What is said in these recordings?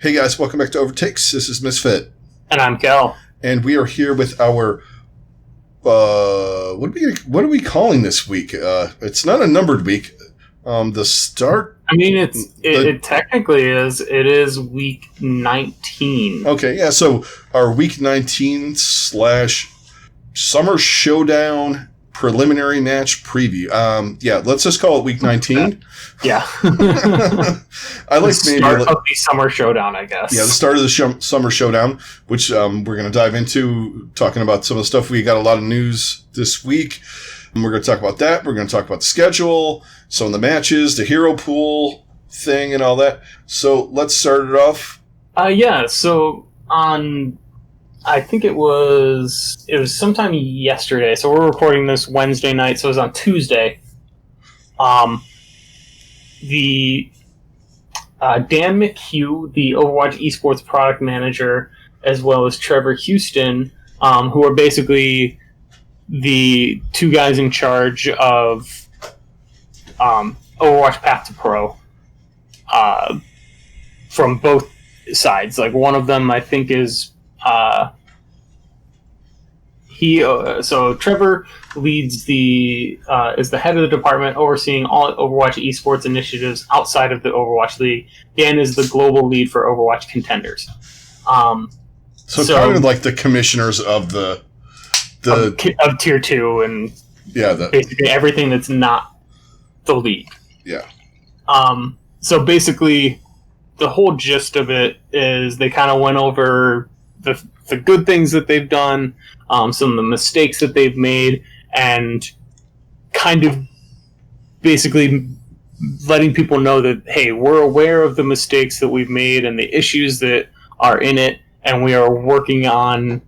Hey guys, welcome back to OverTakes. This is Misfit. And I'm Kel. And we are here with our, what are we calling this week? It's not a numbered week. The start... I mean, it technically is. It is week 19. Okay, yeah, so our week 19 / Summer Showdown preliminary match preview. Yeah, let's just call it week 19. Yeah. I like the start of the Summer Showdown, I guess. Yeah, the start of the Summer Showdown, which we're going to dive into, talking about some of the stuff. We got a lot of news this week. And we're going to talk about that. We're going to talk about the schedule, some of the matches, the hero pool thing, and all that. So let's start it off. Yeah, so on... I think it was sometime yesterday. So we're recording this Wednesday night, so it was on Tuesday. The Dan McHugh, the Overwatch esports product manager, as well as Trevor Houston, who are basically the two guys in charge of Overwatch Path to Pro, from both sides. Like, one of them, I think, is so Trevor leads is the head of the department overseeing all Overwatch esports initiatives outside of the Overwatch League. Dan is the global lead for Overwatch Contenders. So kind of like the commissioners of of Tier 2 and basically everything that's not the league. Yeah. So basically, the whole gist of it is they kind of went over the good things that they've done, some of the mistakes that they've made, and kind of basically letting people know that, hey, we're aware of the mistakes that we've made and the issues that are in it, and we are working on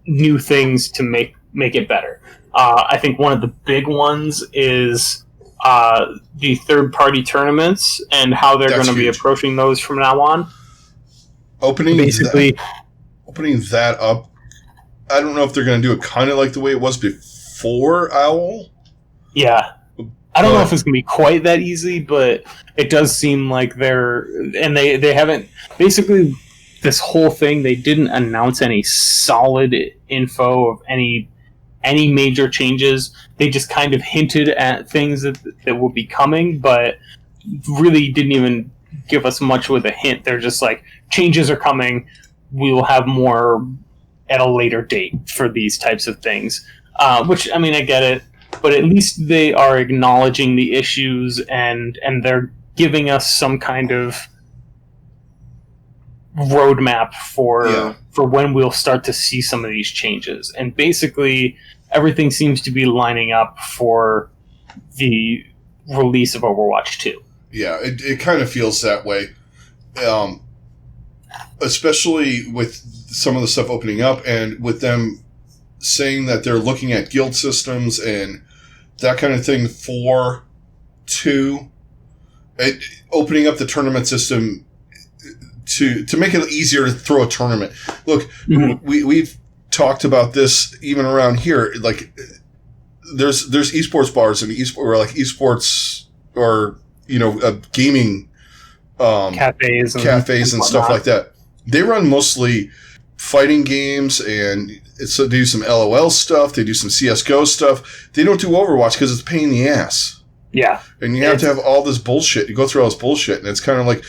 new things to make it better. I think one of the big ones is the third-party tournaments and how they're going to be approaching those from now on. Opening that up, I don't know if they're going to do it kind of like the way it was before OWL. Yeah. I don't know if it's going to be quite that easy, but it does seem like they haven't, basically this whole thing, they didn't announce any solid info of any major changes. They just kind of hinted at things that will be coming, but really didn't even give us much with a hint. They're just like, changes are coming. We will have more at a later date for these types of things. Which, I mean, I get it, but at least they are acknowledging the issues and they're giving us some kind of roadmap for when we'll start to see some of these changes. And basically, everything seems to be lining up for the release of Overwatch 2. Yeah, it kind of feels that way. Especially with some of the stuff opening up and with them saying that they're looking at guild systems and that kind of thing for 2. Opening up the tournament system to make it easier to throw a tournament. Look, we've talked about this even around here. Like, there's esports bars and esports or gaming cafes and stuff like that. They run mostly fighting games and they do some LOL stuff. They do some CSGO stuff. They don't do Overwatch because it's a pain in the ass. Yeah. And you have to have all this bullshit. You go through all this bullshit, and it's kind of like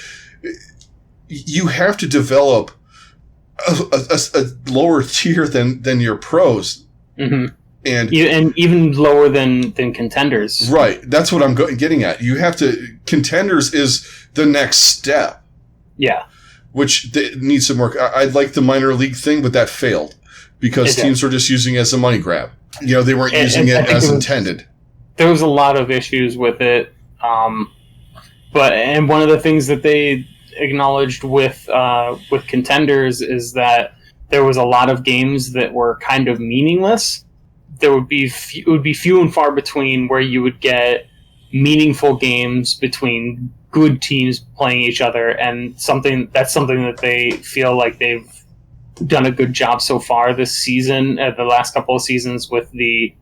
you have to develop a lower tier than your pros. Mm-hmm. And even lower than contenders. Right. That's what I'm getting at. You have to... Contenders is the next step. Yeah. Which needs some work. I'd like the minor league thing, but that failed. Because teams were just using it as a money grab. They weren't using it as intended. There was a lot of issues with it. But one of the things that they acknowledged with contenders is that there was a lot of games that were kind of meaningless. It would be few and far between where you would get meaningful games between good teams playing each other, and something that they feel like they've done a good job so far this season, the last couple of seasons with the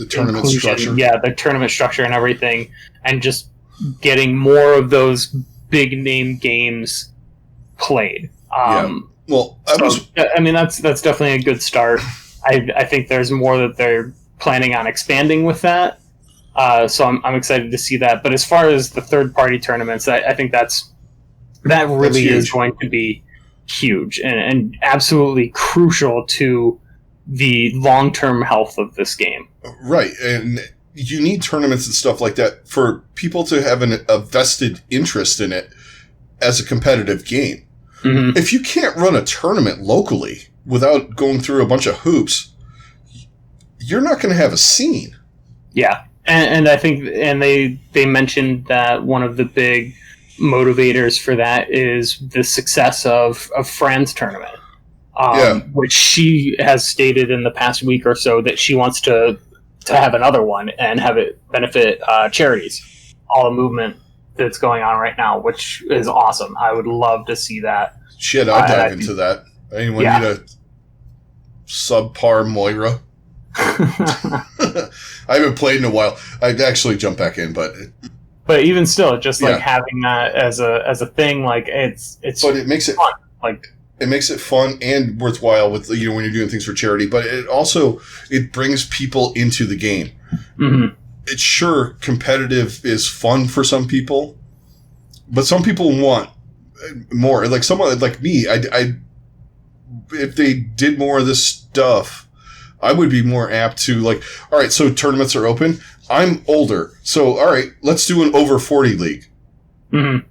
tournament structure. Yeah, the tournament structure and everything, and just getting more of those big name games played. Well, that's definitely a good start. I think there's more that they're planning on expanding with that. So I'm excited to see that. But as far as the third-party tournaments, I think that really is going to be huge and absolutely crucial to the long-term health of this game. Right, and you need tournaments and stuff like that for people to have a vested interest in it as a competitive game. Mm-hmm. If you can't run a tournament locally without going through a bunch of hoops, you're not going to have a scene. Yeah, and I think they mentioned that one of the big motivators for that is the success of Fran's tournament, which she has stated in the past week or so that she wants to have another one and have it benefit charities. All the movement that's going on right now, which is awesome. I would love to see that. Shit, I'd dive into that. Anyone need a subpar Moira? I haven't played in a while. I'd actually jump back in, but even still, just like having that as a thing, like it's. But it makes it fun. Like it makes it fun and worthwhile with when you're doing things for charity. But it brings people into the game. Mm-hmm. It's sure competitive is fun for some people, but some people want more. Like someone like me, I if they did more of this stuff, I would be more apt to like, all right, so tournaments are open. I'm older, so all right, let's do an over 40 league. Mm-hmm.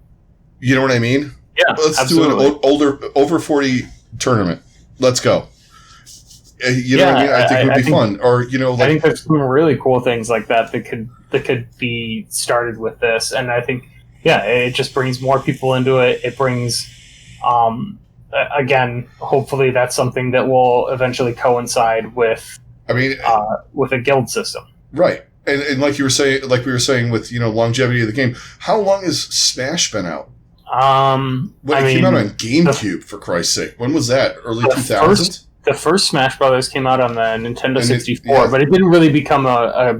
You know what I mean? Yeah, let's absolutely. do an over 40 tournament. Let's go. You know what I mean? I think it would be fun. Or I think there's some really cool things like that could be started with this, and I think it just brings more people into it. It brings, again, hopefully that's something that will eventually coincide with. With a guild system, right? And like we were saying with longevity of the game. How long has Smash been out? It came out on GameCube, for Christ's sake. When was that? Early 2000s. The first Smash Brothers came out on the Nintendo 64, but it didn't really become a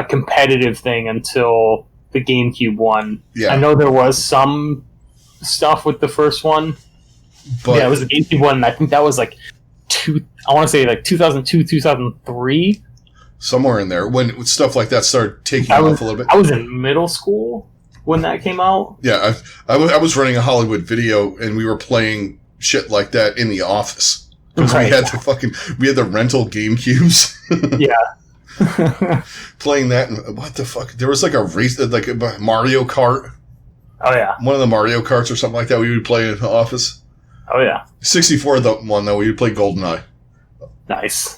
competitive thing until the GameCube one. Yeah. I know there was some stuff with the first one. But it was the GameCube one, and I think that was like 2002, 2003. Somewhere in there, when stuff like that started taking off a little bit. I was in middle school when that came out. Yeah, I was running a Hollywood Video, and we were playing shit like that in the office. Because we had the rental GameCubes. Yeah. Playing that, and what the fuck? There was like a race, like a Mario Kart. Oh, yeah. One of the Mario Karts or something like that we would play in the office. Oh, yeah. 64, the one, though, we would play GoldenEye. Nice.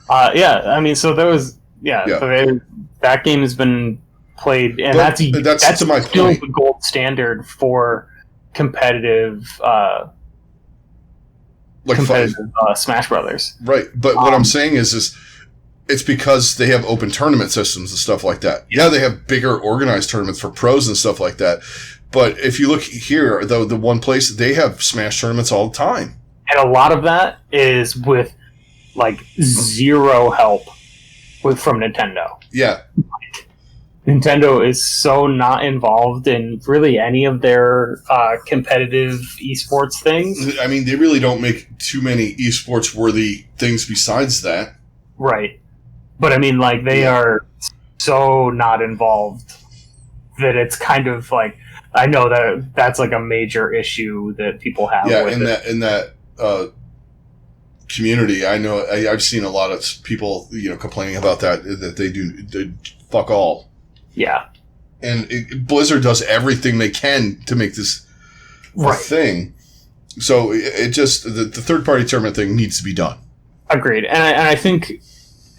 So there was, so that game has been played, and that's to my still point. The gold standard for competitive Smash Brothers. Right, but what I'm saying is it's because they have open tournament systems and stuff like that. Yeah, they have bigger organized tournaments for pros and stuff like that. But if you look here, though, the one place, they have Smash tournaments all the time. And a lot of that is with, like, zero help from Nintendo. Yeah. Nintendo is so not involved in really any of their competitive esports things. I mean, they really don't make too many esports-worthy things besides that. Right. But, I mean, like, they are so not involved that it's kind of like... I know that's like a major issue that people have. Yeah, with in that community, I know I've seen a lot of people, complaining about that they fuck all. Yeah, and Blizzard does everything they can to make this a thing. So it just the third party tournament thing needs to be done. Agreed, and I think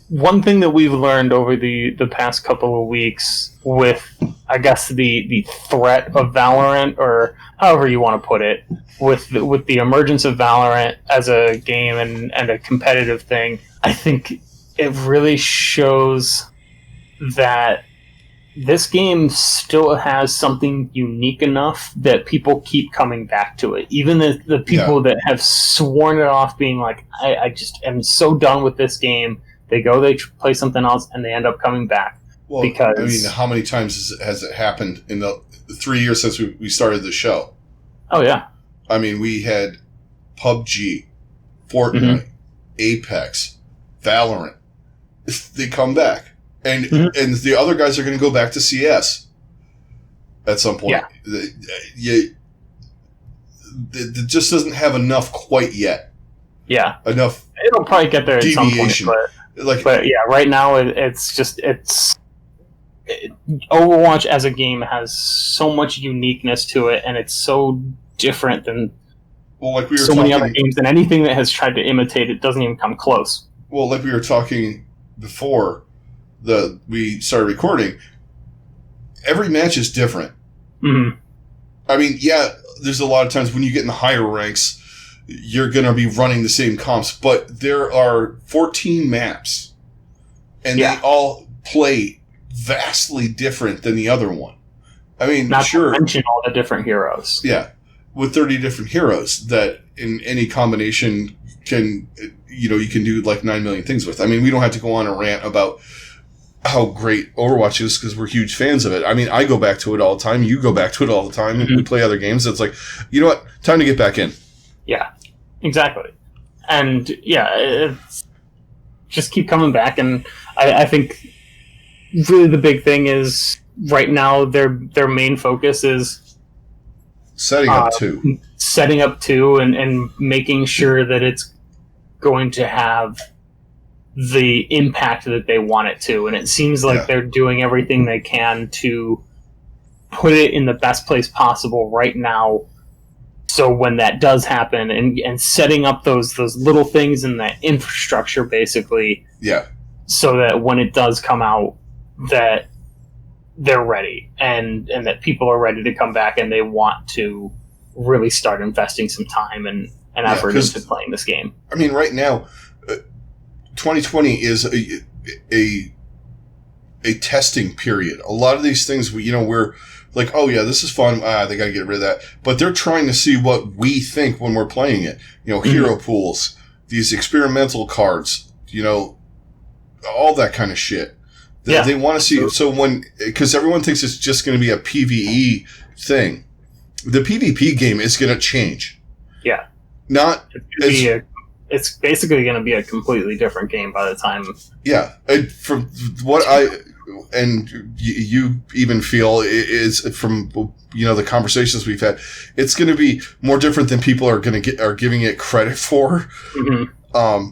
one thing that we've learned over the past couple of weeks with, I guess, the threat of Valorant, or however you want to put it, with the emergence of Valorant as a game and a competitive thing, I think it really shows that this game still has something unique enough that people keep coming back to it. Even the people that have sworn it off, being like, I just am so done with this game. They play something else, and they end up coming back. Well, because how many times has it happened in the 3 years since we started the show. Oh, yeah. I mean, we had PUBG, Fortnite, Apex, Valorant. They come back. And the other guys are going to go back to CS at some point. Yeah. It just doesn't have enough quite yet. Yeah. Enough. It'll probably get there at deviation. some point. But yeah, right now Overwatch as a game has so much uniqueness to it, and it's so different than many other games, and anything that has tried to imitate it doesn't even come close. Well, like we were talking before we started recording, every match is different. Mm-hmm. I mean, yeah, there's a lot of times when you get in the higher ranks, you're going to be running the same comps, but there are 14 maps, and they all play vastly different than the other one. I mean, not to mention all the different heroes. Yeah, with 30 different heroes that in any combination you can do like 9 million things with. I mean, we don't have to go on a rant about how great Overwatch is because we're huge fans of it. I mean, I go back to it all the time. You go back to it all the time. And we play other games. It's like, you know what? Time to get back in. Yeah, exactly. And just keep coming back. And I think really the big thing is right now their main focus is setting up two and making sure that it's going to have the impact that they want it to. And it seems like they're doing everything they can to put it in the best place possible right now. So when that does happen and setting up those little things in that infrastructure, basically, so that when it does come out, that they're ready and that people are ready to come back and they want to really start investing some time and effort into playing this game. I mean, right now, 2020 is a testing period. A lot of these things, we're like, oh yeah, this is fun. They got to get rid of that. But they're trying to see what we think when we're playing it. Hero pools, these experimental cards, all that kind of shit. They want to see. So because everyone thinks it's just going to be a PvE thing, the PvP game is going to change. Yeah. It's basically going to be a completely different game by the time. Yeah, and from what you even feel is from the conversations we've had, it's going to be more different than people are giving it credit for. Mm-hmm.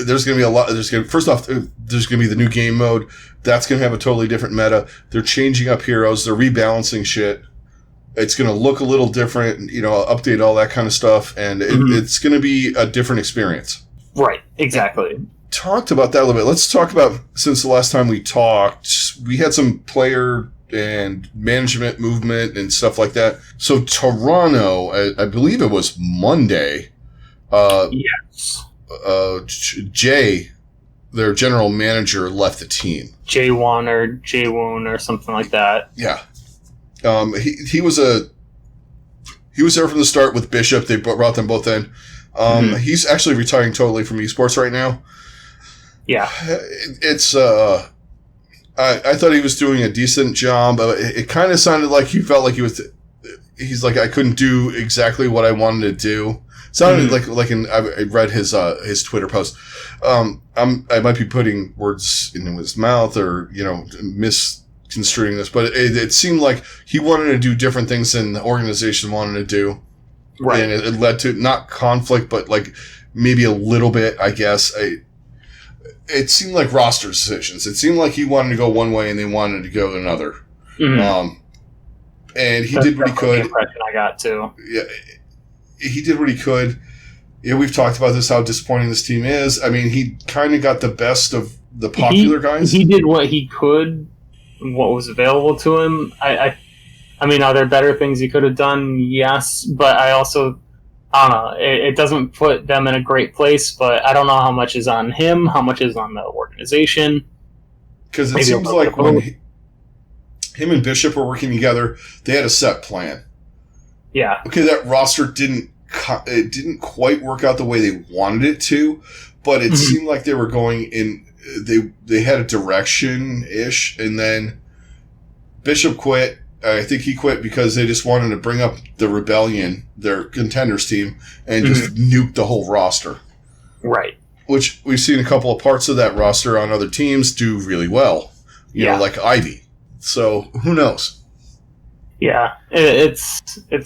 There's going to be a lot. First off, there's going to be the new game mode. That's going to have a totally different meta. They're changing up heroes. They're rebalancing shit. It's going to look a little different, update all that kind of stuff, and it's going to be a different experience. Right, exactly. Talked about that a little bit. Let's talk about, since the last time we talked, we had some player and management movement and stuff like that. So Toronto, I believe it was Monday. Yes. Jay, their general manager, left the team. J1 or J1 or something like that. Yeah. He was there from the start with Bishop. They brought them both in. He's actually retiring totally from esports right now. Yeah. It's, I thought he was doing a decent job. It kind of sounded like he felt like he's like, I couldn't do exactly what I wanted to do. Sounded I read his Twitter post. I might be putting words in his mouth or, misconstruing this, but it seemed like he wanted to do different things than the organization wanted to do. Right. And it led to not conflict, but like maybe a little bit, I guess. It seemed like roster decisions. It seemed like he wanted to go one way and they wanted to go another. Mm-hmm. And he did what he could. The impression I got too. Yeah. He did what he could. Yeah, we've talked about this, how disappointing this team is. I mean, he kind of got the best of the popular guys. He did what he could, what was available to him. I mean, are there better things he could have done? Yes, but I don't know. It doesn't put them in a great place, but I don't know how much is on him, how much is on the organization. Because it seems like when him and Bishop were working together, they had a set plan. Yeah. Okay, that roster didn't quite work out the way they wanted it to, but it seemed like they were going in. They had a direction-ish, and then Bishop quit, I think he quit because they just wanted to bring up the Rebellion, their contenders team, and just nuke the whole roster. Right. Which we've seen a couple of parts of that roster on other teams do really well. You know, like Ivy. So who knows? Yeah, it's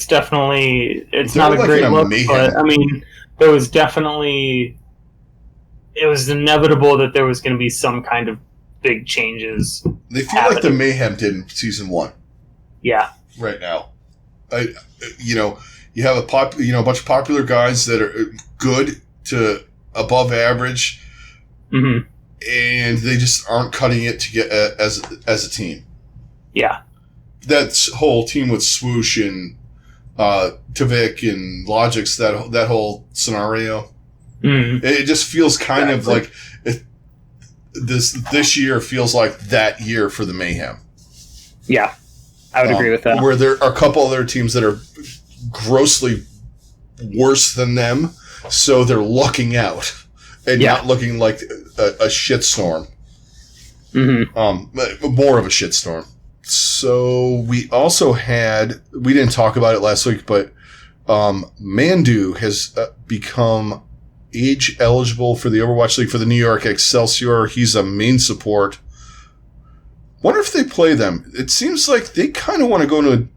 definitely not a like great look, mayhem. but I mean, there was definitely it was inevitable that there was going to be some kind of big changes. They feel like the mayhem did in season 1. Yeah. Right now, you have a bunch of popular guys that are good to above average, and they just aren't cutting it to get as a team. Yeah, that whole team with Swoosh and Tavik and Logix, that whole scenario, it just feels kind of like this year feels like that year for the Mayhem. Yeah, I would agree with that. Where there are a couple other teams that are grossly worse than them, so they're lucking out and not looking like a shitstorm. More of a shitstorm. So we also we didn't talk about it last week, but Mandu has become age eligible for the Overwatch League for the New York Excelsior. He's a main support. Wonder if they play them. It seems like they kind of want to go to,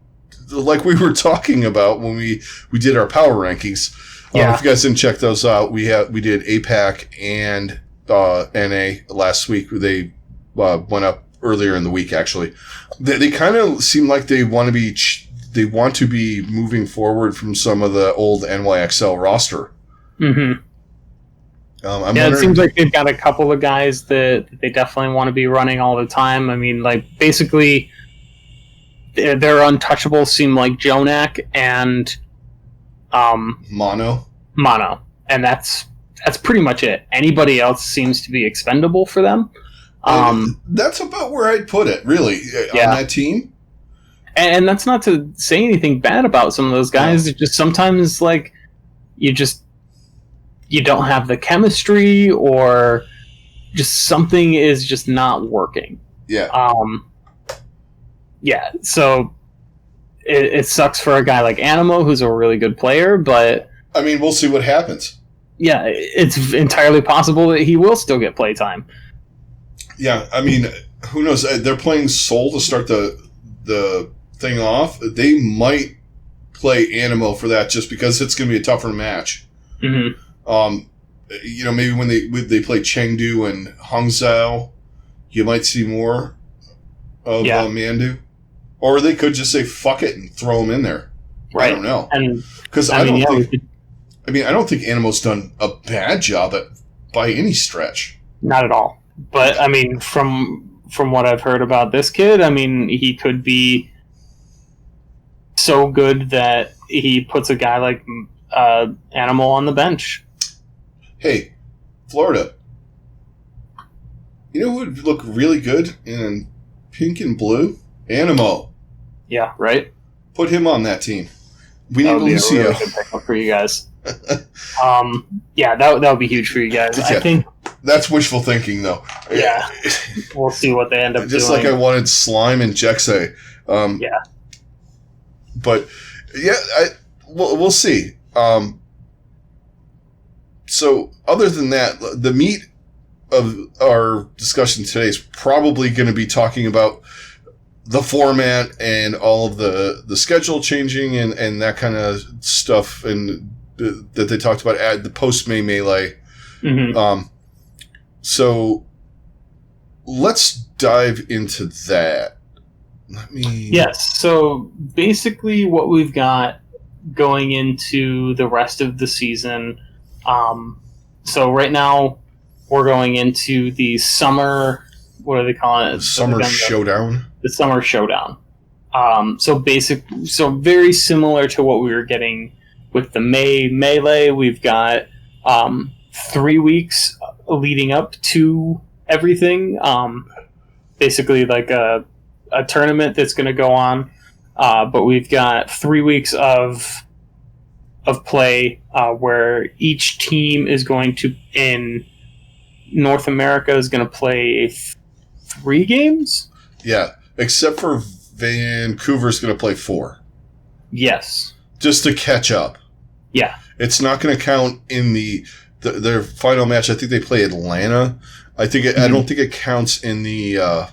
like we were talking about when we did our power rankings. If you guys didn't check those out, we did APAC and NA last week. They went up earlier in the week, actually. They kind of seem like they want to be moving forward from some of the old NYXL roster. It seems like they've got a couple of guys that they definitely want to be running all the time. I mean, like, basically, their untouchables seem like Jonak and Mono. And that's pretty much it. Anybody else seems to be expendable for them. That's about where I'd put it, really, on that team. And that's not to say anything bad about some of those guys. No. It's just sometimes, like, you don't have the chemistry, or just something is just not working. Yeah. So it sucks for a guy like Animo, who's a really good player, but I mean, we'll see what happens. Yeah, it's entirely possible that he will still get playtime. Yeah, I mean, who knows? They're playing Seoul to start the thing off. They might play Animo for that just because it's going to be a tougher match. Maybe when they play Chengdu and Hangzhou, you might see more of Mandu. Or they could just say, fuck it, and throw him in there. Right. I don't know. Because I don't think Animo's done a bad job by any stretch. Not at all. But, I mean, from what I've heard about this kid, I mean, he could be so good that he puts a guy like Animal on the bench. Hey, Florida. You know who would look really good in pink and blue? Animo. Yeah, right? Put him on that team. We need Lucio. Really good pickup for you guys. That would be huge for you guys. I think that's wishful thinking, though. Yeah, we'll see what they end up doing. Just like I wanted Slime and Jexay. But we'll see. So other than that, the meat of our discussion today is probably going to be talking about the format and all of the schedule changing and that kind of stuff, and that they talked about at the post-May Melee. So let's dive into that. Yes. So basically what we've got going into the rest of the season. So right now we're going into the summer, what do they call it? Summer Showdown. The Summer Showdown. So very similar to what we were getting with the May Melee. We've got 3 weeks leading up to everything. Basically like a tournament that's going to go on. But we've got 3 weeks of play where each team is going to, in North America, is going to play 3 games. Yeah, except for Vancouver's going to play 4. Yes. Just to catch up. Yeah. It's not going to count in their final match. I think they play Atlanta. I don't think it counts in the.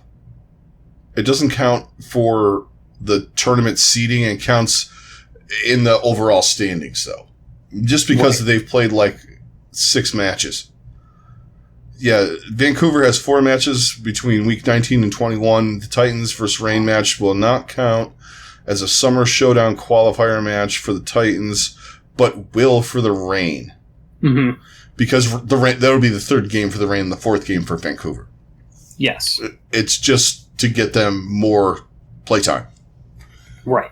It doesn't count for the tournament seeding. It counts in the overall standings, though. Just because they've played like 6 matches. Yeah, Vancouver has 4 matches between week 19 and 21. The Titans versus Reign match will not count as a Summer Showdown qualifier match for the Titans, but will for the Reign. Mm-hmm. Because that'll be the 3rd game for the Reign and the 4th game for Vancouver. Yes. It's just to get them more playtime. Right.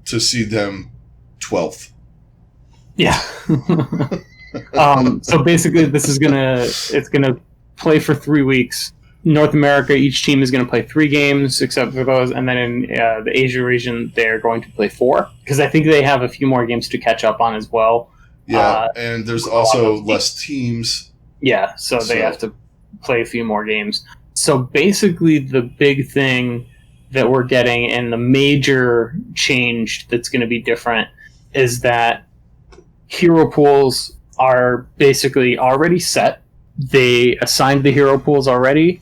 To see them 12th. Yeah. So basically, it's gonna play for 3 weeks. North America, each team is going to play 3 games, except for those, and then in the Asia region, they're going to play 4 because I think they have a few more games to catch up on as well. Yeah, and there's also less teams. Yeah, so they have to play a few more games. So basically, the big thing that we're getting and the major change that's going to be different is that hero pools are basically already set. They assigned the hero pools already,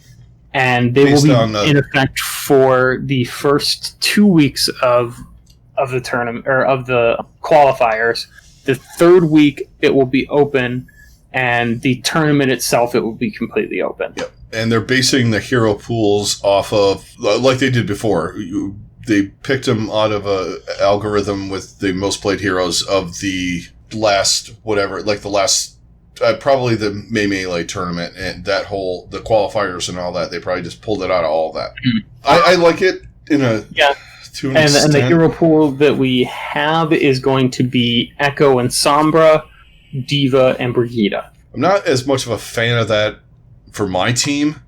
and they will be in effect for the first 2 weeks of the tournament or of the qualifiers. The 3rd week it will be open, and the tournament itself it will be completely open. Yep. And they're basing the hero pools off of, like they did before. They picked them out of a algorithm with the most played heroes of the last whatever, like the last. Probably the Melee tournament and the qualifiers and all that. They probably just pulled it out of all of that. Mm-hmm. I like it to an extent. And the hero pool that we have is going to be Echo and Sombra, Diva and Brigida. I'm not as much of a fan of that for my team.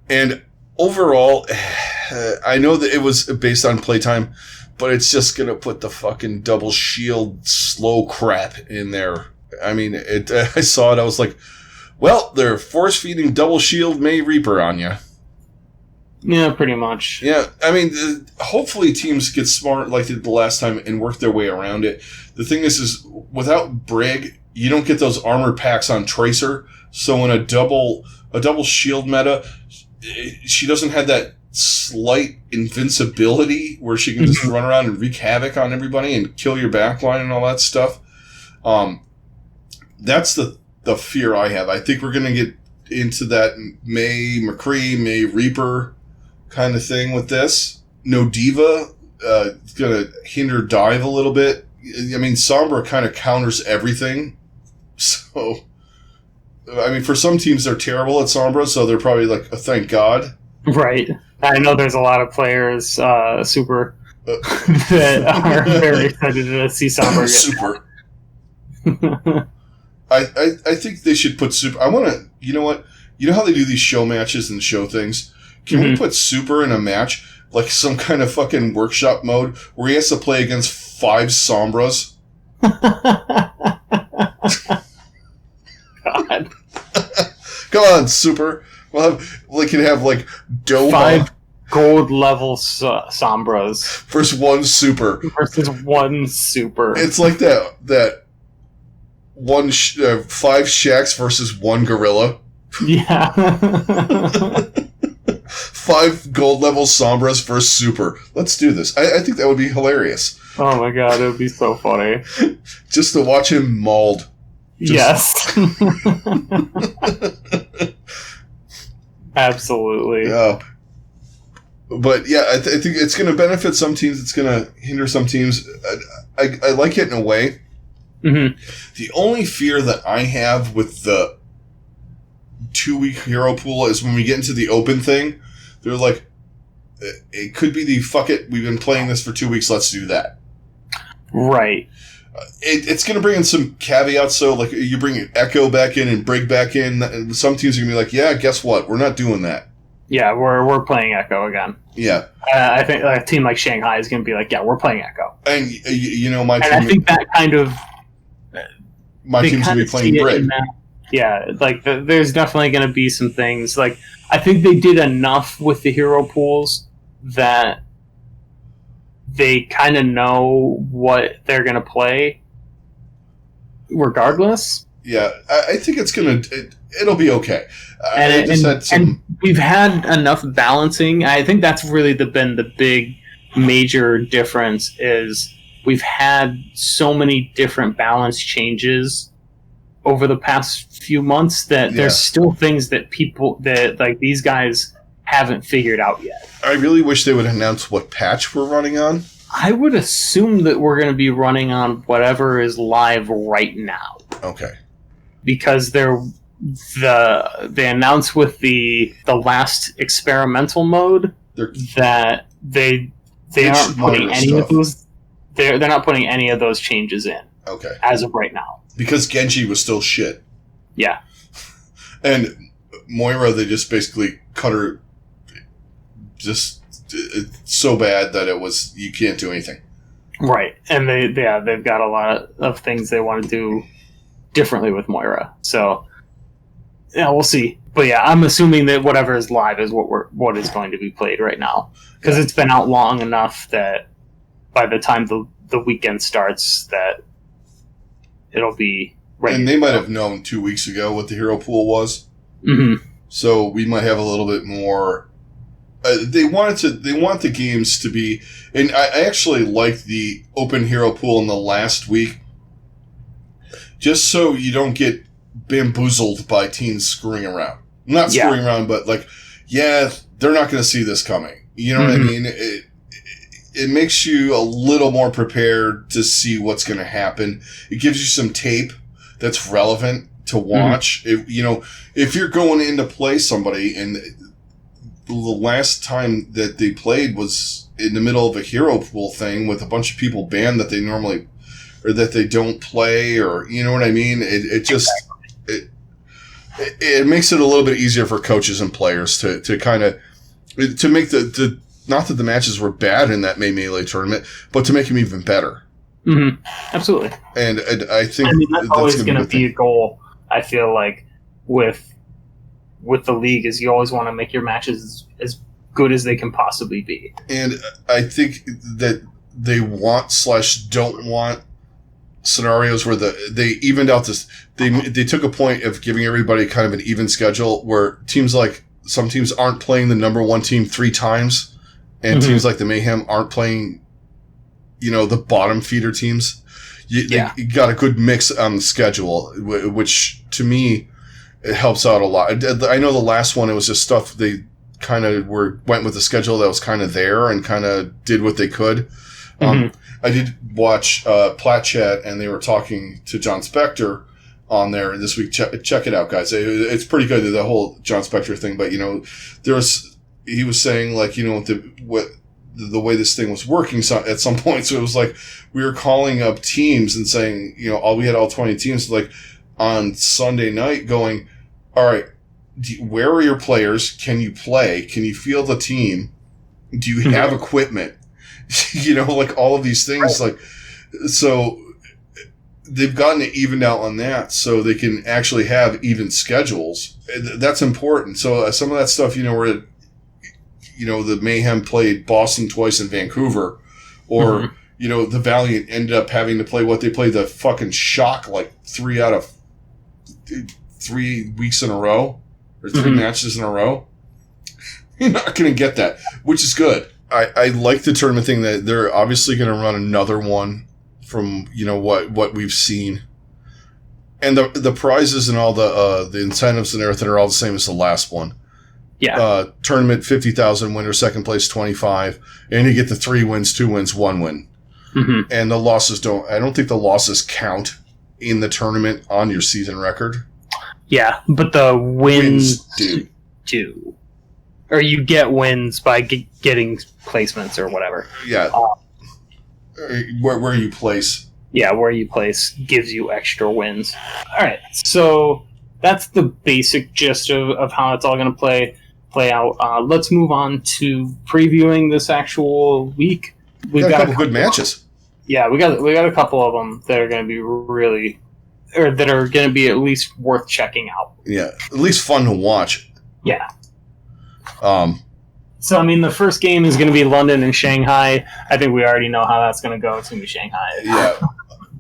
And overall, I know that it was based on playtime, but it's just going to put the fucking double shield slow crap in there. I mean, I saw it. I was like, well, they're force-feeding double shield May Reaper on you. Yeah, pretty much. Yeah, I mean, hopefully teams get smart like they did the last time and work their way around it. The thing is without Brig, you don't get those armor packs on Tracer. So in a double shield meta, she doesn't have that slight invincibility where she can just run around and wreak havoc on everybody and kill your backline and all that stuff. That's the fear I have. I think we're going to get into that May McCree, May Reaper kind of thing with this. No Diva. It's going to hinder dive a little bit. I mean, Sombra kind of counters everything. So, I mean, for some teams, they're terrible at Sombra, so they're probably like, oh, thank God. Right. I know there's a lot of players, Super, that are very excited to see Sombra get Super. I think they should put Super. I want to. You know what? You know how they do these show matches and show things? Can we put Super in a match like some kind of fucking workshop mode where he has to play against 5 Sombras? God. Come on, Super. We can have like Doha. 5 gold level Sombras versus 1 Super. Versus 1 Super. It's like that. 5 Shaqs versus 1 Gorilla. Yeah. 5 gold level Sombras versus Super. Let's do this. I think that would be hilarious. Oh my god, it would be so funny. Just to watch him mauled. Yes. Absolutely. Yeah. But yeah, I think it's going to benefit some teams. It's going to hinder some teams. I like it in a way. Mm-hmm. The only fear that I have with the 2-week hero pool is when we get into the open thing, they're like, it could be the fuck it, we've been playing this for 2 weeks, let's do that. Right. It's going to bring in some caveats. So, like, you bring Echo back in and Brig back in. Some teams are going to be like, yeah, guess what? We're not doing that. Yeah, we're playing Echo again. Yeah. I think a team like Shanghai is going to be like, yeah, we're playing Echo. And, you know, my team... And I think that kind of... My team's going to be playing Brig. Yeah, like, there's definitely going to be some things. Like, I think they did enough with the hero pools that they kind of know what they're going to play regardless. Yeah, I think it'll be okay. And we've had enough balancing. I think that's really been the big major difference is we've had so many different balance changes over the past few months that there's still things that these guys haven't figured out yet. I really wish they would announce what patch we're running on. I would assume that we're going to be running on whatever is live right now. Okay. Because they announced with the last experimental mode that they aren't putting any of those. They're not putting any of those changes in. Okay. As of right now. Because Genji was still shit. Yeah. And Moira, they just basically cut her just so bad that you can't do anything. Right. And they've got a lot of things they want to do differently with Moira. So yeah, we'll see. But yeah, I'm assuming that whatever is live is what is going to be played right now. Because it's been out long enough that by the time the weekend starts that it'll be ready. And they might have known 2 weeks ago what the hero pool was. Mm-hmm. So we might have a little bit more. They want the games to be, and I actually liked the open hero pool in the last week, just so you don't get bamboozled by teams screwing around. Not screwing around, but they're not going to see this coming. You know what I mean? It makes you a little more prepared to see what's going to happen. It gives you some tape that's relevant to watch. If you're going in to play somebody and the last time that they played was in the middle of a hero pool thing with a bunch of people banned that they normally or that they don't play, or you know what I mean? It makes it a little bit easier for coaches and players to kind of to make the not that the matches were bad in that May Melee tournament, but to make them even better. Mm-hmm. Absolutely. And I think that's always going to be a goal. I feel like with the league is you always want to make your matches as good as they can possibly be. And I think that they want/don't want scenarios where they evened out this. They took a point of giving everybody kind of an even schedule where some teams aren't playing the number one team 3 times. And teams like the Mayhem aren't playing, the bottom feeder teams. You got a good mix on the schedule, which to me, it helps out a lot. I know the last one, it was just stuff they kind of went with the schedule that was kind of there and kind of did what they could. I did watch Plat Chat, and they were talking to John Spector on there this week. Check it out, guys. It's pretty good, the whole John Spector thing. But, he was saying, the way this thing was working at some point. So it was like we were calling up teams and saying, we had all 20 teams on Sunday night going, all right, where are your players? Can you play? Can you field the team? Do you have equipment? All of these things. So they've gotten it evened out on that so they can actually have even schedules. That's important. So some of that stuff, where the Mayhem played Boston twice in Vancouver, or, the Valiant ended up having to play they played the fucking Shock 3 out of 3 weeks in a row, or 3 matches in a row. You're not going to get that, which is good. I like the tournament thing that they're obviously going to run another one from, what we've seen. And the prizes and all the incentives and everything are all the same as the last one. Yeah. Tournament 50,000, winner second place 25, and you get the 3 wins, 2 wins, 1 win. And the losses I don't think the losses count in the tournament on your season record. Yeah, but the wins do. Or you get wins by getting placements or whatever. Yeah. Where you place. Yeah, where you place gives you extra wins. All right, so that's the basic gist of how it's all going to play out. Let's move on to previewing this actual week. We've got a couple good matches. Yeah, we got a couple of them that are going to be that are going to be at least worth checking out. Yeah, at least fun to watch. Yeah. So, I mean, the first game is going to be London and Shanghai. I think we already know how that's going to go. It's going to be Shanghai. Yeah.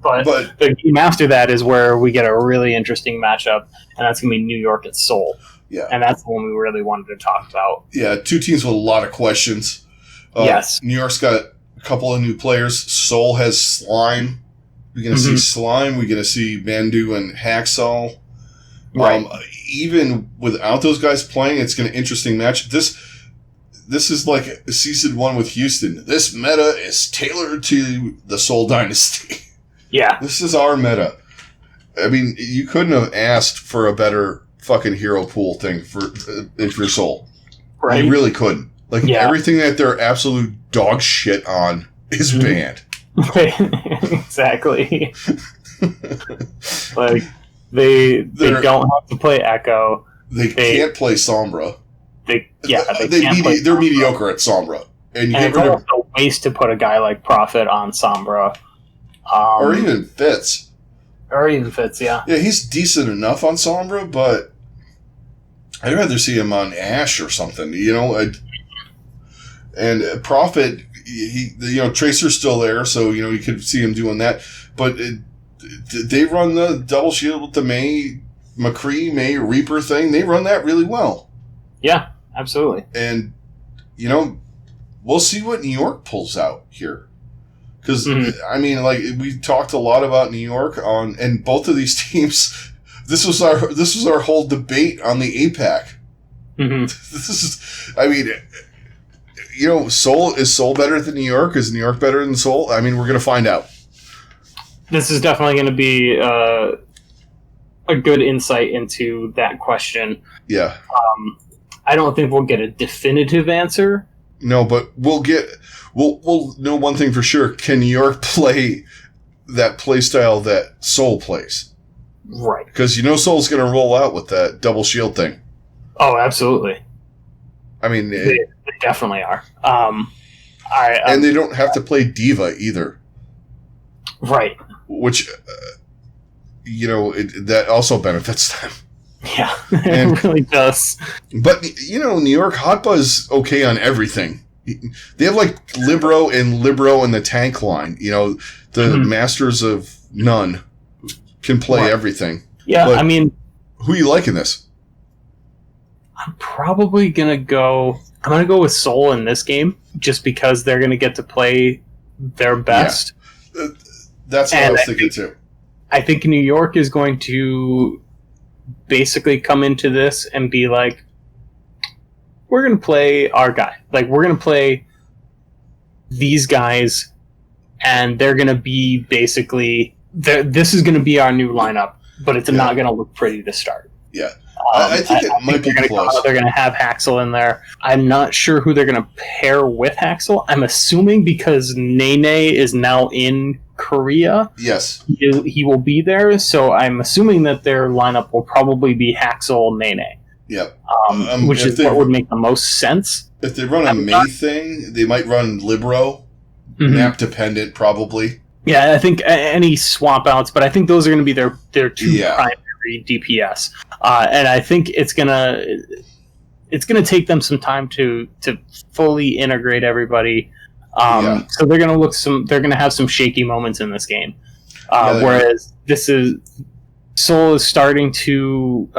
but the game after that is where we get a really interesting matchup, and that's going to be New York and Seoul. Yeah. And that's the one we really wanted to talk about. Yeah, two teams with a lot of questions. Yes. New York's got a couple of new players. Seoul has Slime. We're going to see Slime. We're going to see Mandu and Hacksaw. Right. Even without those guys playing, it's going to be an interesting match. This is like season 1 with Houston. This meta is tailored to the Seoul Dynasty. Yeah. This is our meta. I mean, you couldn't have asked for a better fucking hero pool thing if you're Seoul. Right. You really couldn't. Like, everything that they're absolute dog shit on is banned. Exactly. Like, they don't have to play Echo. They can't play Sombra. They're mediocre at Sombra. And you it's also a waste to put a guy like Prophet on Sombra. Or even Fitz. Yeah. Yeah, he's decent enough on Sombra, but I'd rather see him on Ashe or something, you know. And Prophet, Tracer's still there, so you could see him doing that. But they run the double shield with the May Reaper thing. They run that really well. Yeah, absolutely. And we'll see what New York pulls out here. Because I mean, like, we talked a lot about New York and both of these teams. This was our whole debate on the APAC. This is, I mean, is Seoul better than New York? Is New York better than Seoul? I mean, we're going to find out. This is definitely going to be a good insight into that question. Yeah. I don't think we'll get a definitive answer. No, but we'll know one thing for sure. Can New York play that play style that Seoul plays? Right. Because Seoul's going to roll out with that double shield thing. Oh, absolutely. I mean, they definitely are. And they don't have to play Diva either. Right. Which, that also benefits them. Yeah, it really does. But, New York Hotba is okay on everything. They have, like, Libero in the tank line. The Masters of None can play everything. Yeah, but I mean... Who you like in this? I'm probably going to go... I'm going to go with Seoul in this game, just because they're going to get to play their best. Yeah. That's what I was thinking, too. I think New York is going to basically come into this and be like, we're going to play our guy. Like, we're going to play these guys, and they're going to be basically... This is going to be our new lineup, but it's not going to look pretty to start. Yeah. I think it might be close. They're going to have Haxel in there. I'm not sure who they're going to pair with Haxel. I'm assuming because Nene is now in Korea. Yes. He will be there, so I'm assuming that their lineup will probably be Haxel, Nene. Yep. Which is what would make the most sense. If they run a May thing, they might run Libero. Map dependent, probably. Yeah, I think any swap outs, but I think those are going to be their two primary DPS, and I think it's gonna take them some time to fully integrate everybody. So they're gonna have some shaky moments in this game, whereas Seoul is starting to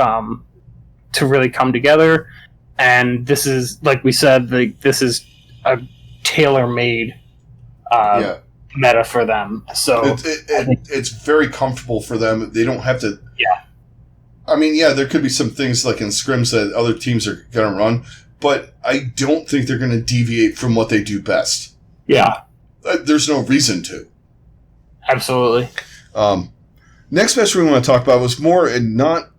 really come together, and this is, like we said, this is a tailor-made meta for them. So it's very comfortable for them. They don't have to. Yeah. I mean, there could be some things like in scrims that other teams are going to run, but I don't think they're going to deviate from what they do best. Yeah. There's no reason to. Absolutely. Next match we want to talk about was more and not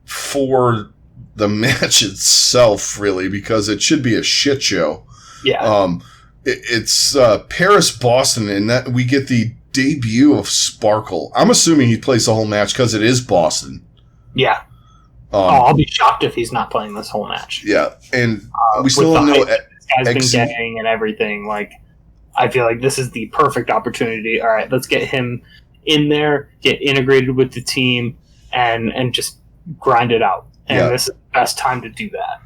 for the match itself, really, because it should be a shit show. Yeah. It's Paris-Boston, and that we get the debut of Sparkle. I'm assuming he plays the whole match because it is Boston. Yeah. I'll be shocked if he's not playing this whole match. Yeah, and we still don't know. This guy's been getting and everything. Like, I feel like this is the perfect opportunity. All right, let's get him in there, get integrated with the team, and just grind it out. And this is the best time to do that.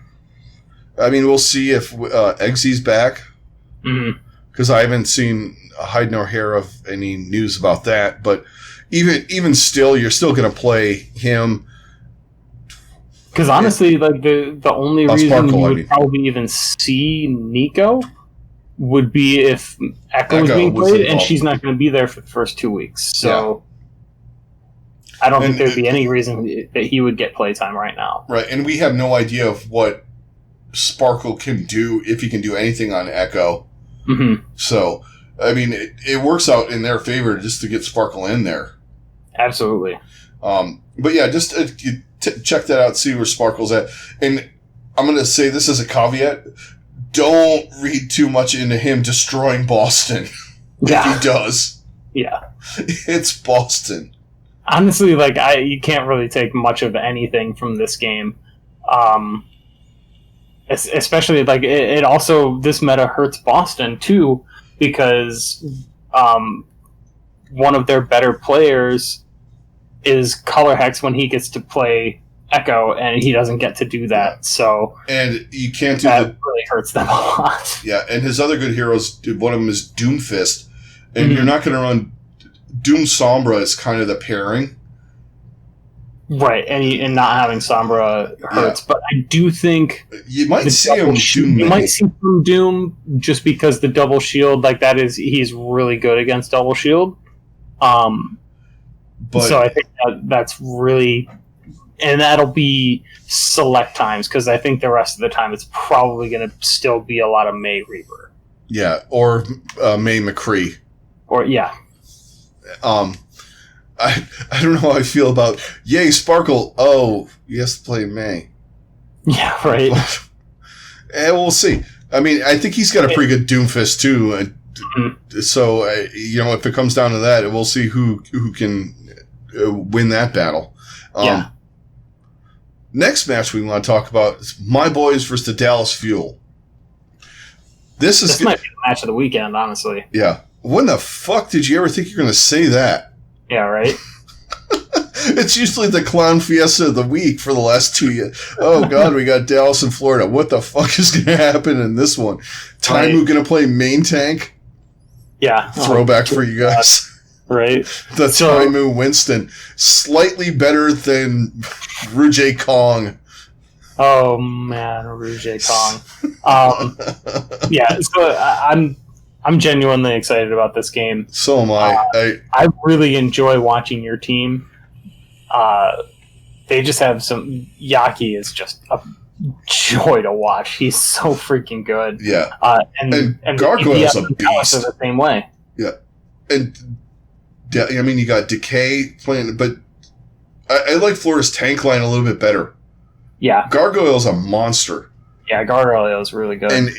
I mean, we'll see if Eggsy's back. Because I haven't seen a hide nor hair of any news about that. But even still, you're still going to play him. Because honestly, like the only reason Sparkle, you would probably even see Nico would be if Echo was being played, and she's not going to be there for the first 2 weeks. So I don't think there'd be any reason that he would get playtime right now. Right, and we have no idea of what Sparkle can do, if he can do anything on Echo. So, I mean, it works out in their favor just to get Sparkle in there. Absolutely. But yeah, just check that out, see where Sparkle's at. And I'm going to say this as a caveat. Don't read too much into him destroying Boston. If he does. Yeah. It's Boston. Honestly, like, you can't really take much of anything from this game. Especially, like, it also, this meta hurts Boston, too, because one of their better players is Color Hex when he gets to play Echo, and he doesn't get to do that. So, and you can't do that really hurts them a lot. Yeah, and his other good heroes, one of them is Doomfist, and you're not going to run Doom Sombra is kind of the pairing. Right, and not having Sombra hurts, but I do think you might see him Doom. You might see him Doom just because the double shield, like that is, he's really good against double shield. But so I think that's really, and that'll be select times because I think the rest of the time it's probably going to still be a lot of May Reaper. Yeah, or May McCree. Or I don't know how I feel about yay Sparkle. Oh, he has to play May. Yeah, right. And we'll see. I mean, I think he's got a pretty good Doomfist too. So if it comes down to that, we'll see who can win that battle. Next match we want to talk about is my boys versus the Dallas Fuel. This might be the match of the weekend, honestly. Yeah. When the fuck did you ever think you're going to say that? Yeah, right? It's usually the clown fiesta of the week for the last 2 years. Oh, God, we got Dallas and Florida. What the fuck is going to happen in this one? Taimu going to play main tank? Yeah. Throwback for you guys. Right. Taimu Winston. Slightly better than Rujay Kong. Oh, man, Rujay Kong. Yeah, so I'm genuinely excited about this game. So am I. I really enjoy watching your team. They just have some... Yaki is just a joy to watch. He's so freaking good. Yeah. And Gargoyle's a beast. The same way. Yeah. And, I mean, you got Decay playing, but I like Florida's tank line a little bit better. Yeah. Gargoyle's a monster. Yeah, Gargoyle is really good. And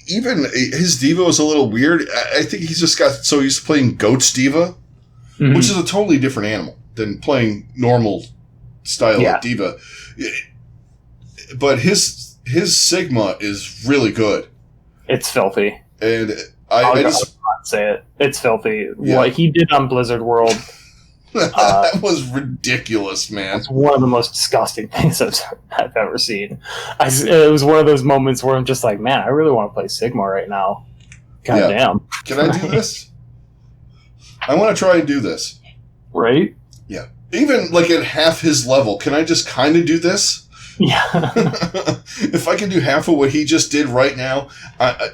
even his Diva is a little weird. I think he's just got so used to playing Goat's Diva, which is a totally different animal than playing normal style of Diva. But his Sigma is really good. It's filthy. And I just say it. It's filthy. Yeah. What he did on Blizzard World. That was ridiculous, man. It's one of the most disgusting things I've ever seen. It was one of those moments where I'm just like, man, I really want to play Sigma right now. God damn. Can I do this? I want to try and do this. Right? Yeah. Even like at half his level, can I just kind of do this? Yeah. If I can do half of what he just did right now, I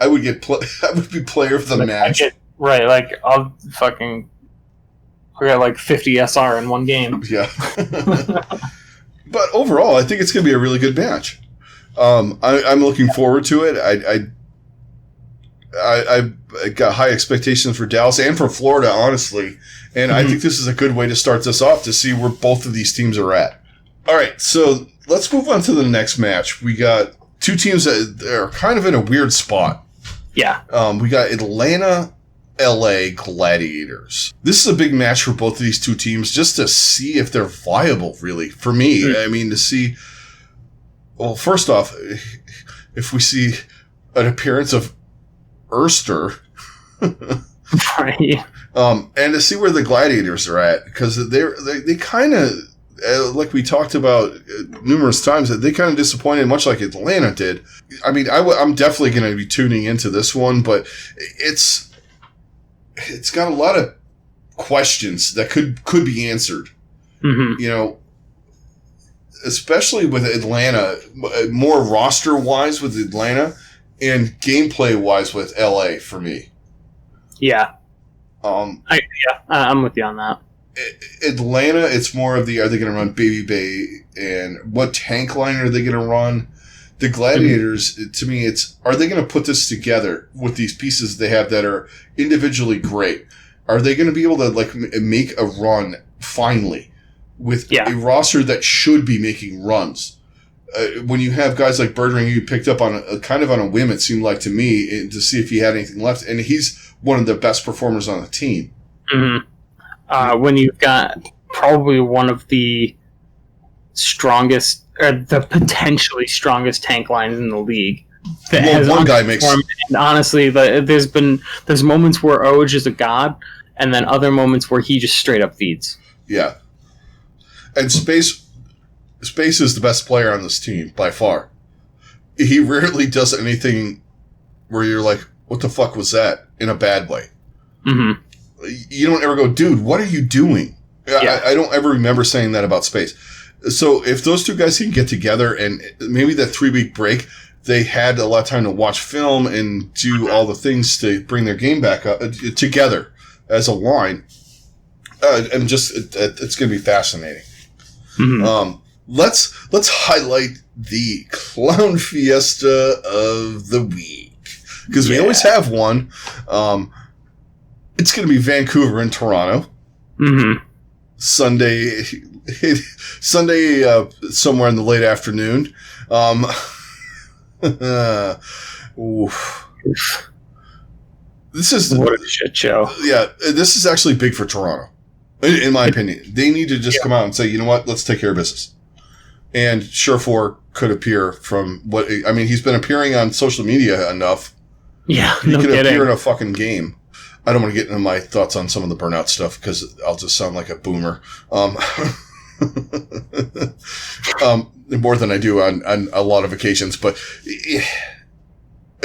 would I would be player of the match. Right, like I'll fucking... We got like 50 SR in one game. Yeah. But overall, I think it's going to be a really good match. I'm looking forward to it. I got high expectations for Dallas and for Florida, honestly. And I think this is a good way to start this off to see where both of these teams are at. All right, so let's move on to the next match. We got two teams that are kind of in a weird spot. Yeah. We got Atlanta... LA Gladiators. This is a big match for both of these two teams just to see if they're viable, really. For me, I mean, to see... Well, first off, if we see an appearance of Erster... Right. And to see where the Gladiators are at, because they kind of... like we talked about numerous times, that they kind of disappointed, much like Atlanta did. I mean, I'm definitely going to be tuning into this one, but it's got a lot of questions that could be answered. Mm-hmm. You know, especially with Atlanta, more roster wise with Atlanta and gameplay wise with LA for me. Yeah. I'm with you on that. Atlanta, it's more of are they going to run Baby Bay, and what tank line are they going to run? The Gladiators, to me, are they going to put this together with these pieces they have that are individually great? Are they going to be able to like make a run finally with a roster that should be making runs? When you have guys like Birdring, you picked up on kind of on a whim, it seemed like to me, to see if he had anything left, and he's one of the best performers on the team. Mm-hmm. When you've got probably one of the strongest, or the potentially strongest tank lines in the league. One guy makes. And honestly, there's moments where Oj is a god, and then other moments where he just straight up feeds. Yeah, and Space is the best player on this team by far. He rarely does anything where you're like, "What the fuck was that?" in a bad way. Mm-hmm. You don't ever go, dude, what are you doing? Yeah. I don't ever remember saying that about Space. So if those two guys can get together, and maybe that 3-week break, they had a lot of time to watch film and do all the things to bring their game back up together as a line, and just it's going to be fascinating. Mm-hmm. Let's highlight the Clown Fiesta of the week, because we always have one. It's going to be Vancouver and Toronto. Mm-hmm. Sunday, somewhere in the late afternoon. This is what a shit show. Yeah, this is actually big for Toronto, in my opinion. They need to just come out and say, you know what, let's take care of business. And Surefour could appear from what I mean. He's been appearing on social media enough. Yeah, he could appear in a fucking game. I don't want to get into my thoughts on some of the burnout stuff because I'll just sound like a boomer. More than I do on a lot of occasions. But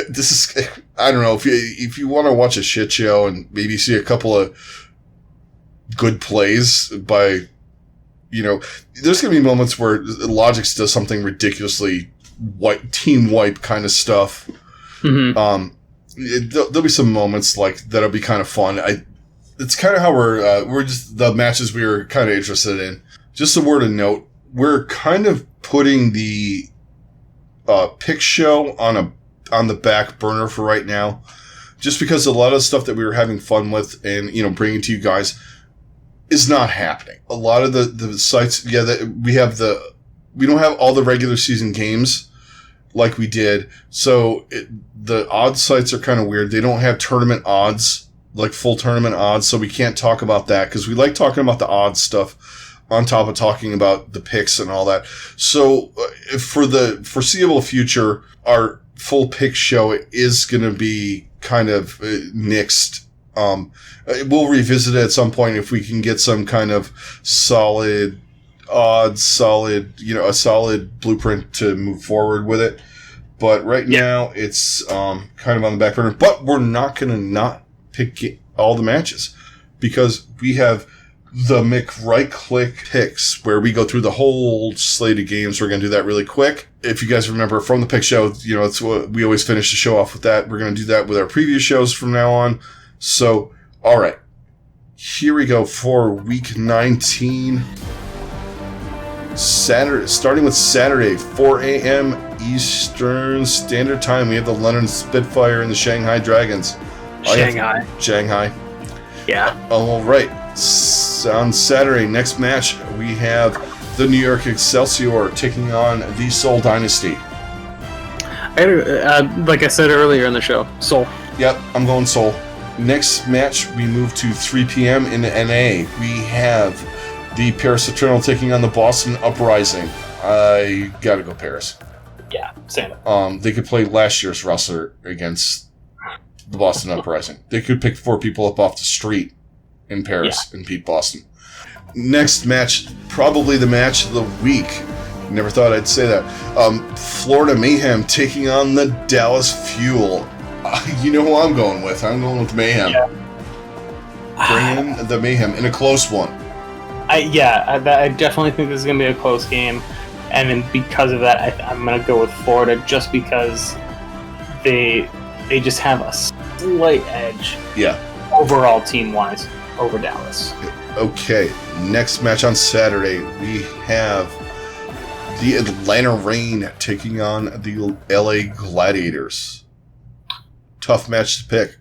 this is, I don't know, if you want to watch a shit show and maybe see a couple of good plays by, you know, there's going to be moments where Logix does something ridiculously team wipe kind of stuff. Mm-hmm. There'll be some moments like that'll be kind of fun. It's kind of how we're just the matches we were kind of interested in. Just a word of note: we're kind of putting the pick show on the back burner for right now, just because a lot of stuff that we were having fun with and bringing to you guys is not happening. A lot of the sites, we don't have all the regular season games like we did. So the odds sites are kind of weird. They don't have tournament odds, like full tournament odds. So we can't talk about that because we like talking about the odds stuff on top of talking about the picks and all that. So for the foreseeable future, our full pick show is going to be kind of nixed. We'll revisit it at some point if we can get some kind of solid odds, a solid blueprint to move forward with it. But right now it's kind of on the back burner. But we're not going to not pick all the matches because we have the right-click picks where we go through the whole slate of games. We're going to do that really quick. If you guys remember from the pick show, it's what we always finish the show off with that. We're going to do that with our previous shows from now on. So, all right. Here we go for week 19. Saturday, starting with Saturday, 4 a.m. Eastern Standard Time. We have the London Spitfire and the Shanghai Dragons. Shanghai. Yeah. All right. On Saturday, next match, we have the New York Excelsior taking on the Seoul Dynasty. Like I said earlier in the show, Seoul. Yep, I'm going Seoul. Next match, we move to 3 p.m. in the NA. We have the Paris Eternal taking on the Boston Uprising. I gotta go Paris. Yeah, same. They could play last year's roster against the Boston Uprising. They could pick 4 people up off the street in Paris and beat Boston. Next match, probably the match of the week. Never thought I'd say that. Florida Mayhem taking on the Dallas Fuel. You know who I'm going with. I'm going with Mayhem. Yeah. Bring in the Mayhem in a close one. I definitely think this is going to be a close game. And then because of that, I'm going to go with Florida just because they just have a slight edge. Yeah. Overall, team-wise, over Dallas. Okay. Next match on Saturday, we have the Atlanta Reign taking on the LA Gladiators. Tough match to pick.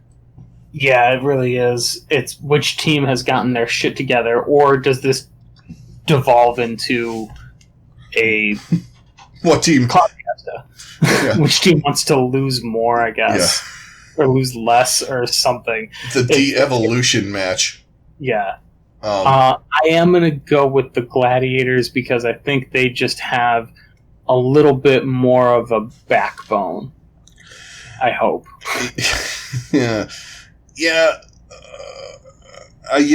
Yeah, it really is. It's which team has gotten their shit together, or does this devolve into a what team? Yeah. Which team wants to lose more, I guess, or lose less, or something? The de-evolution match. Yeah. I am going to go with the Gladiators because I think they just have a little bit more of a backbone. I hope. Yeah. I'm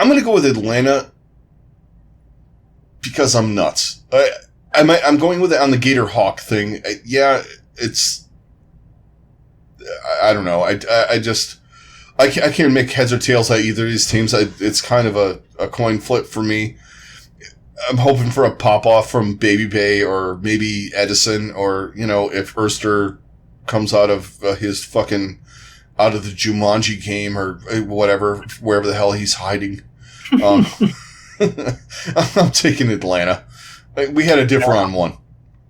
going to go with Atlanta because I'm nuts. I'm going with it on the Gator Hawk thing. It's. I don't know. I can't make heads or tails out either of these teams. It's kind of a coin flip for me. I'm hoping for a pop-off from Baby Bay or maybe Edison or, if Erster comes out of his fucking out of the Jumanji game or whatever, wherever the hell he's hiding. I'm taking Atlanta. We had a differ on one.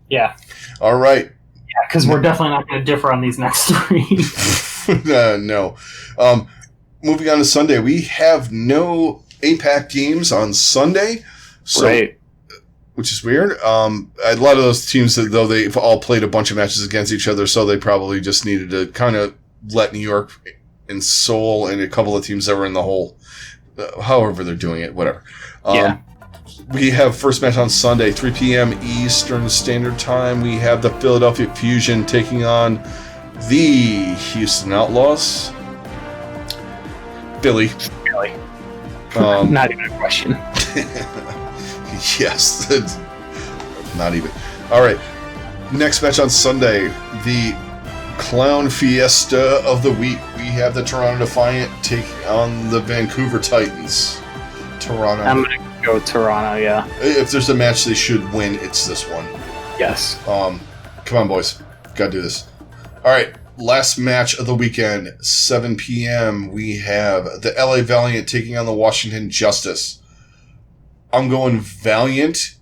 Yeah. All right. Yeah, because we're definitely not going to differ on these next three. No. Moving on to Sunday, we have no APAC games on Sunday, right? Which is weird. A lot of those teams, though, they've all played a bunch of matches against each other, so they probably just needed to kind of let New York and Seoul and a couple of teams that were in the hole, however they're doing it, whatever. We have first match on Sunday, 3 p.m. Eastern Standard Time. We have the Philadelphia Fusion taking on the Houston Outlaws. Billy. Not even a question. Yes. Not even. All right. Next match on Sunday, the Clown Fiesta of the week. We have the Toronto Defiant taking on the Vancouver Titans. Toronto. I'm going to go Toronto, yeah. If there's a match they should win, it's this one. Yes. Come on, boys. Gotta do this. All right. Last match of the weekend, 7 p.m. We have the LA Valiant taking on the Washington Justice. I'm going Valiant.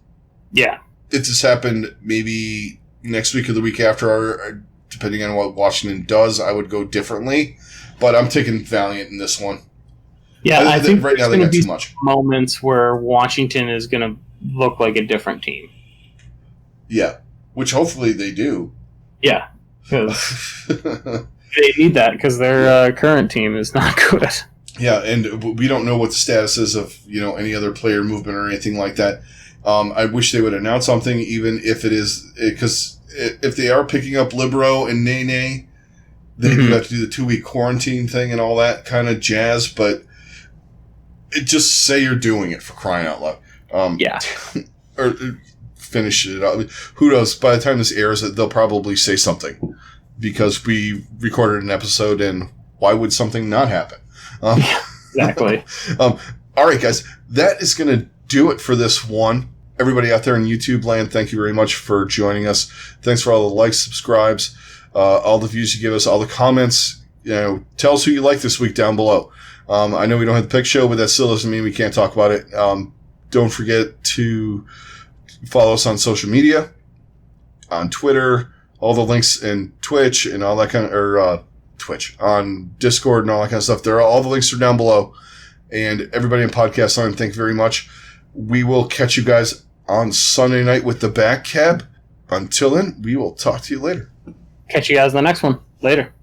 Yeah. It just happened maybe next week or the week after, or depending on what Washington does, I would go differently. But I'm taking Valiant in this one. Yeah, I think right now they got too much moments where Washington is going to look like a different team. Yeah, which hopefully they do. Yeah, because they need that because their current team is not good. Yeah, and we don't know what the status is of any other player movement or anything like that. I wish they would announce something, even if it is because if they are picking up Libero and Nene, they do have to do the 2-week quarantine thing and all that kind of jazz. But just say you're doing it, for crying out loud. Yeah, or finish it up. Who knows? By the time this airs, they'll probably say something because we recorded an episode, and why would something not happen? Yeah, exactly. All right, guys, that is going to do it for this one. Everybody out there in YouTube land, thank you very much for joining us. Thanks for all the likes, subscribes, all the views you give us, all the comments. Tell us who you like this week down below. I know we don't have the pick show, but that still doesn't mean we can't talk about it. Don't forget to follow us on social media, on Twitter, all the links in Twitch and all that kind of, Twitch, on Discord and all that kind of stuff. All the links are down below. And everybody in podcast land, thank you very much. We will catch you guys on Sunday night with the back cab. Until then, we will talk to you later. Catch you guys in the next one. Later.